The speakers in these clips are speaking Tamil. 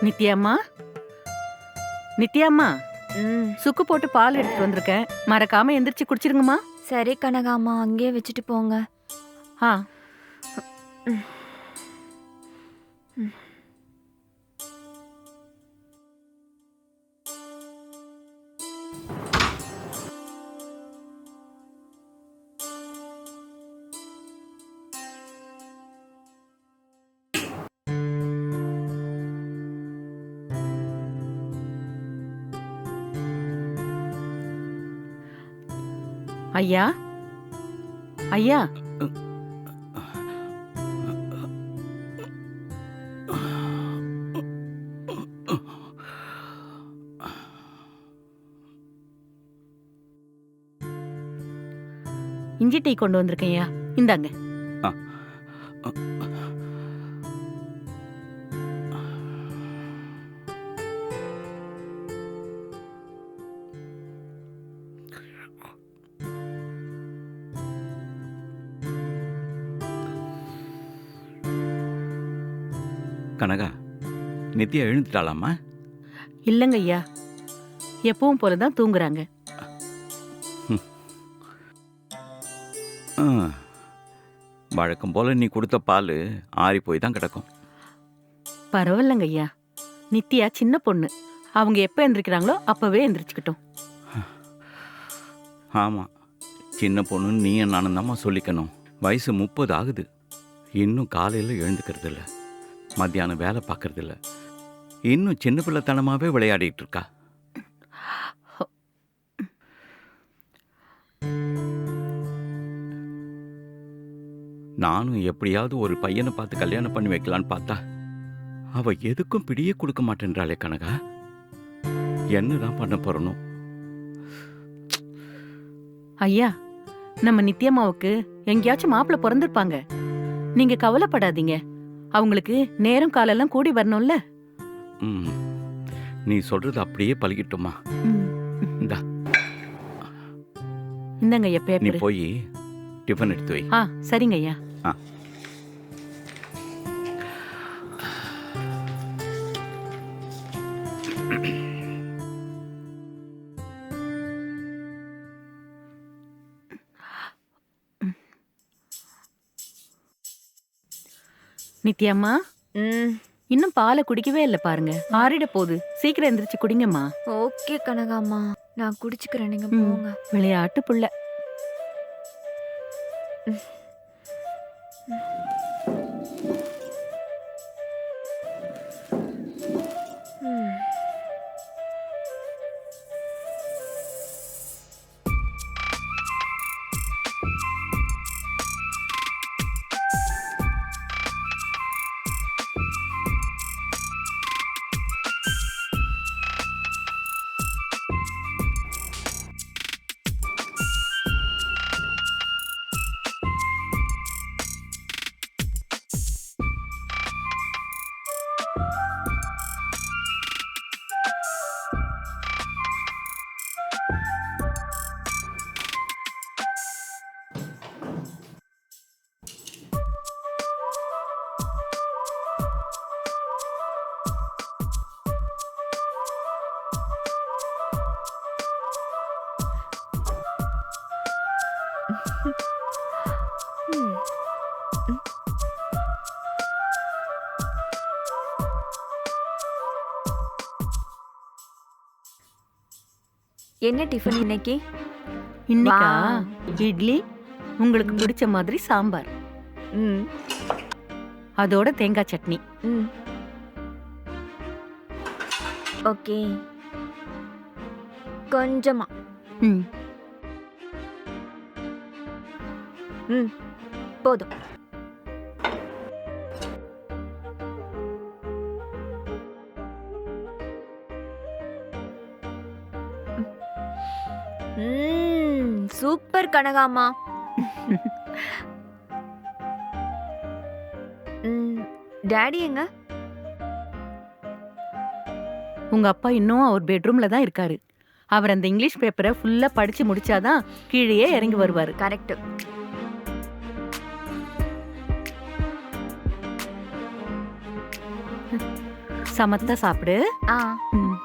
நித்யாம்மா, நித்யாம்மா, ம் சுக்கு போட்டு பால் எடுத்துட்டு வந்திருக்கேன். மறக்காம எந்திரிச்சு குடிச்சிருங்கம்மா. சரி கனகாம்மா, அங்கேயே வச்சுட்டு போங்க. ஆ. ஐயா, ஐயா, இஞ்சி டீ கொண்டு வந்திருக்கேன் ஐயா, இந்தாங்க. ஆ. கனகா, நித்யா எழுந்துட்டாளாமா? இல்லங்க ஐயா, எப்பவும் போலதான் தூங்குறாங்க. ஆ. வழக்கம் போல நீ கொடுத்த பால் ஆறி போய் தான் கிடக்கும். பரவாயில்லங்க ஐயா, நித்யா சின்ன பொண்ணு. அவங்க எப்ப எந்திரிக்கிறாங்களோ அப்பவே எந்திரிச்சுக்கிட்டோம். ஆமாம், சின்ன பொண்ணுன்னு நீ நானும் தாம்மா சொல்லிக்கணும். வயசு 30 ஆகுது. இன்னும் காலையில் எழுந்துக்கிறது இல்லை, மத்தியானம் வேலை பார்க்கறது இல்லை, இன்னும் சின்ன பிள்ளைத்தனமாகவே விளையாடிட்டு இருக்கா. நானும் எப்படியாவது ஒரு பையனை பார்த்து கல்யாணம் பண்ணி வைக்கலான்னு பார்த்தா அவ எதுக்கும் பிடியே கொடுக்க மாட்டேன்றாளே கனகா. என்னதான் பண்ண போறனோ? ஐயா, நம்ம நித்யம்மாவுக்கு எங்கேயாச்சும் மாப்பிள்ள பிறந்திருப்பாங்க. நீங்க கவலைப்படாதீங்க. அவங்களுக்கு நேரம் காலெல்லாம் கூடி வரணும்ல. ம், நீ சொல்றது அப்படியே பழகிட்டுமா. இந்தா, இந்தாங்க ஐயா நீ பேப்பர். போய் டிஃபன் எடுத்து வை. ஆ, சரிங்க ஐயா. ஆ. நித்யாம்மா, ம் இன்னும் பாலை குடிக்கவே இல்லை பாருங்க. ஆறிட போகுது. சீக்கிரம் எந்திரிச்சு குடிங்கம்மா. ஓகே கனகாம்மா, நான் குடிச்சுக்கிறேன், நீங்க ம். போங்க. விளையாட்டு புள்ள. ம். ம். என்ன டிஃபன் இன்னைக்கு? இன்னைக்கா Wow. இட்லி, உங்களுக்கு பிடிச்ச மாதிரி சாம்பார், ம் அதோட தேங்காய் சட்னி. ம் ஓகே, கொஞ்சமா. ம். ம் போதும். சூப்பர் கனகாம்மா. டாடி எங்க? உங்க அப்பா இன்னும் அவர் பெட்ரூம்ல தான் இருக்காரு. அவர் அந்த இங்கிலீஷ் பேப்பரை ஃபுல்லா படிச்சு முடிச்சாதான் கீழேயே இறங்கி வருவாரு. கரெக்ட். சமத்தா சாப்பிடு. ஆ ம்.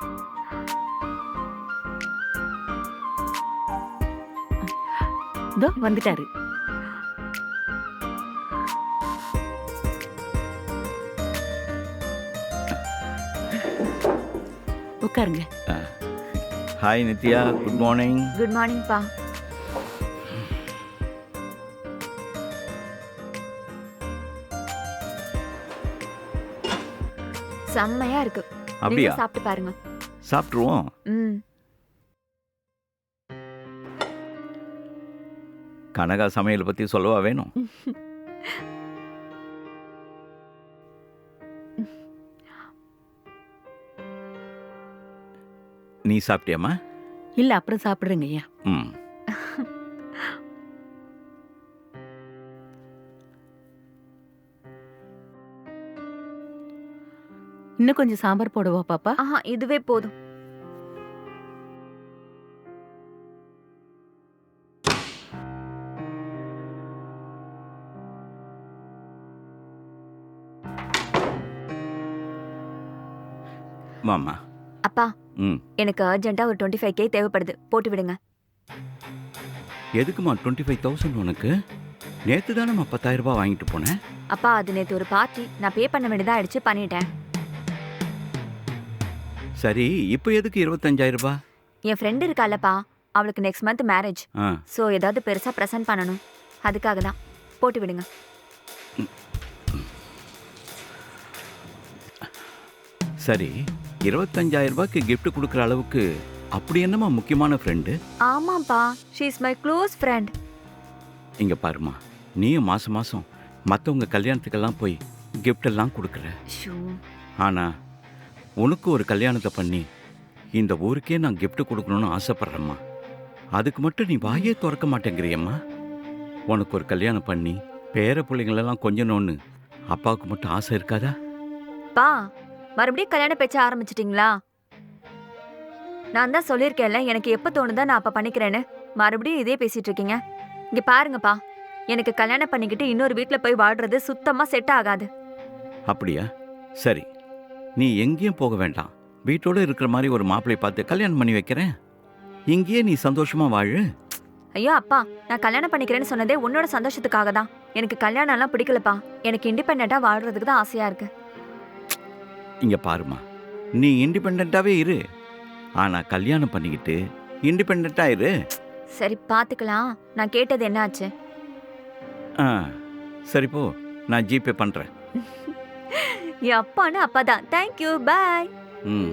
இதோ வந்துட்டாரு. உட்காருங்க. Hi Nithya, good morning. Good மார்னிங்ப்பா. செம்மையா இருக்கு. அப்படியா? நீங்க சாப்பிட்டு பாருங்க. சாப்பிட்ருவோம். ம். கனகா சமையல் பற்றி சொல்லவா வேணும்? நீ சாப்பிட்டியாம்மா? இல்ல அப்புறம் சாப்பிடுறேங்க ஐயா. ம். இன்னும் கொஞ்சம் சாம்பார் போடவா பாப்பா? ஆஹா இதுவே போதும். மாமா. அப்பா ம். எனக்கு அர்ஜென்ட்டா ஒரு 25K தேவைப்படுது. போட்டு விடுங்க. எதுக்குமா 25,000 உனக்கு? நேற்று தானேம்மா 10,000 ரூபாய் வாங்கிட்டு போனேன். அப்பா அது நேத்து ஒரு பார்ட்டி. நான் பே பண்ண வேண்டியதா ஆயிடுச்சு, பண்ணிட்டேன். சரி, இப்போ எதுக்கு 25,000 ரூபாய்? என் ஃப்ரெண்ட் இருக்காலப்பா, அவளுக்கு நெக்ஸ்ட் மந்த் மேரேஜ். ஆ, ஸோ ஏதாவது பெருசா ப்ரெசென்ட் பண்ணணும். அதுக்காக தான். போட்டு விடுங்க. சரி, 25,000 ரூபாய்க்கு gift கொடுக்குற அளவுக்கு அப்படி என்னம்மா முக்கியமான ஃப்ரெண்டு? ஆமாப்பா, she is my close friend. இங்க பாருமா, நீயும் மாசம் மாசம் மற்றவங்க கல்யாணத்துக்கெல்லாம் போய் gift எல்லாம் கொடுக்குற. ஷூ. ஆனா உனக்கு ஒரு கல்யாணத்தை பண்ணி இந்த ஊருக்கே நான் gift கொடுக்கணும்னு ஆசைப்படுறேம்மா. அதுக்கு மட்டும் நீ வாயே திறக்க மாட்டேங்கிறியம்மா. உனக்கு ஒரு கல்யாணம் பண்ணி பேர பிள்ளைங்களெல்லாம் கொஞ்சணும்னு அப்பாவுக்கு மட்டும் ஆசை இருக்காதா? பா மறுபடியும் கல்யாண பேச்ச ஆரம்பிச்சிட்டிங்களா? நான் தான் சொல்லியிருக்கேன்ல, எனக்கு எப்போ தோணுதோ நான் அப்போ பண்ணிக்கிறேன்னு. மறுபடியும் இதே பேசிட்டு இருக்கீங்க. இங்க பாருங்கப்பா, எனக்கு கல்யாணம் பண்ணிக்கிட்டு இன்னொரு வீட்டில் போய் வாழ்றது சுத்தமா செட் ஆகாது. அப்படியா? சரி, நீ எங்கேயும் போக வேண்டாம். வீட்டோட இருக்கிற மாதிரி ஒரு மாப்பிள்ளை பார்த்து கல்யாணம் பண்ணி வைக்கிறேன். இங்கேயே நீ சந்தோஷமா வாழு. ஐயோ அப்பா, நான் கல்யாணம் பண்ணிக்கிறேன்னு சொன்னதே உன்னோட சந்தோஷத்துக்காக தான். எனக்கு கல்யாணம்லாம் பிடிக்கலப்பா. எனக்கு இண்டிபெண்டா வாழ்றதுக்கு தான் ஆசையா இருக்கு. இங்க பாருமா, நீ இண்டிபெண்ட்டாவே இரு. ஆனா கல்யாணம் பண்ணிக்கிட்டு இண்டிபெண்டா இரு. சரி பார்த்துக்கலாம். நான் கேட்டது என்ன ஆச்சு? ஆ, சரி போ, நான் ஜிபே பண்றேன். என் அப்பான்னு அப்பா தான். தேங்க்யூ, பாய். ம்.